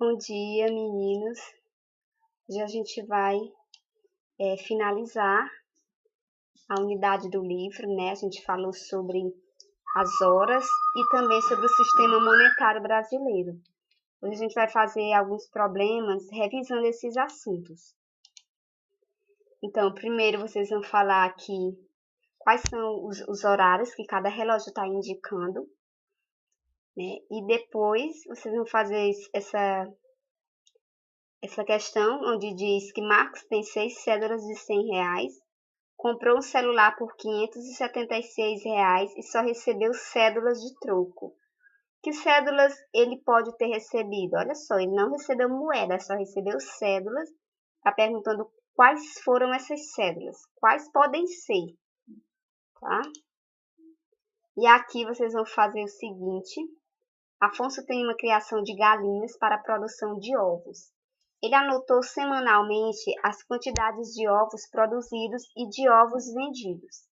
Bom dia, meninos. Hoje a gente vai finalizar a unidade do livro, né? A gente falou sobre as horas e também sobre o sistema monetário brasileiro. Hoje a gente vai fazer alguns problemas revisando esses assuntos. Então, primeiro vocês vão falar aqui quais são os horários que cada relógio está indicando, né? E depois vocês vão fazer essa questão onde diz que Marcos tem 6 cédulas de R$100, comprou um celular por R$576 e só recebeu cédulas de troco. Que cédulas ele pode ter recebido? Olha só, ele não recebeu moeda, só recebeu cédulas. Está perguntando quais foram essas cédulas, quais podem ser, tá? E aqui vocês vão fazer o seguinte: Afonso tem uma criação de galinhas para a produção de ovos. Ele anotou semanalmente as quantidades de ovos produzidos e de ovos vendidos.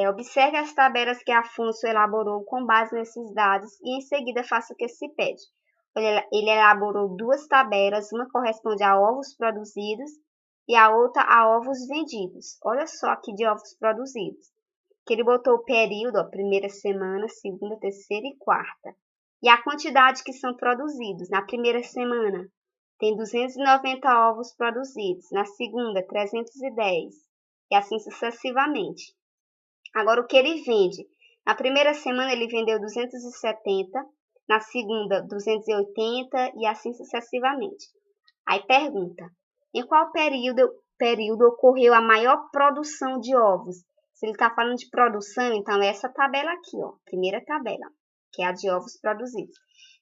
Observe as tabelas que Afonso elaborou com base nesses dados e em seguida faça o que se pede. Ele elaborou 2 tabelas, uma corresponde a ovos produzidos e a outra a ovos vendidos. Olha só aqui de ovos produzidos. Que ele botou o período, primeira semana, segunda, terceira e quarta. E a quantidade que são produzidos. Na primeira semana, tem 290 ovos produzidos. Na segunda, 310. E assim sucessivamente. Agora, o que ele vende? Na primeira semana, ele vendeu 270. Na segunda, 280 e assim sucessivamente. Aí pergunta, em qual período ocorreu a maior produção de ovos? Se ele está falando de produção, então é essa tabela aqui, ó, primeira tabela, que é a de ovos produzidos.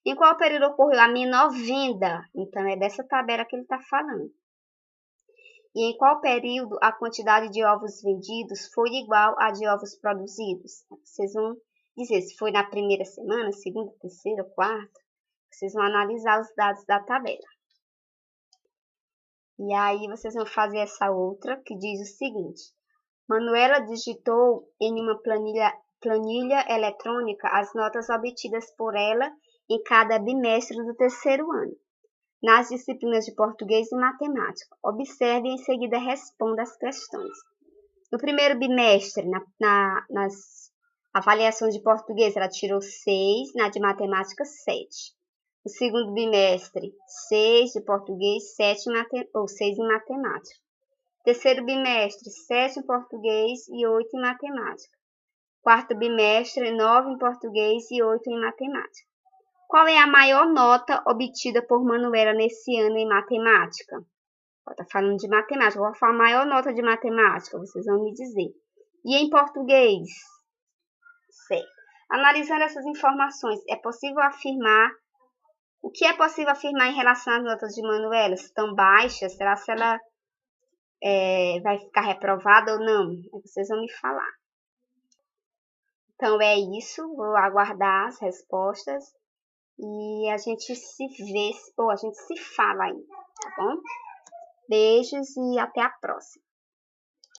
Em qual período ocorreu a menor venda? Então é dessa tabela que ele está falando. E em qual período a quantidade de ovos vendidos foi igual à de ovos produzidos? Vocês vão dizer se foi na primeira semana, segunda, terceira, quarta. Vocês vão analisar os dados da tabela. E aí vocês vão fazer essa outra que diz o seguinte: Manuela digitou em uma planilha eletrônica as notas obtidas por ela em cada bimestre do terceiro ano, nas disciplinas de português e matemática. Observe e em seguida responda as questões. No primeiro bimestre, nas avaliações de português, ela tirou 6, na de matemática 7. No segundo bimestre, 6 de português, 6 em matemática. Terceiro bimestre, 7 em português e 8 em matemática. Quarto bimestre, 9 em português e 8 em matemática. Qual é a maior nota obtida por Manuela nesse ano em matemática? Está falando de matemática. Qual foi a maior nota de matemática? Vocês vão me dizer. E em português? Certo. Analisando essas informações, é possível afirmar. O que é possível afirmar em relação às notas de Manuela? Estão baixas? Será que ela vai ficar reprovada ou não? Vocês vão me falar. Então é isso. Vou aguardar as respostas. E a gente se vê, ou a gente se fala aí, tá bom? Beijos e até a próxima.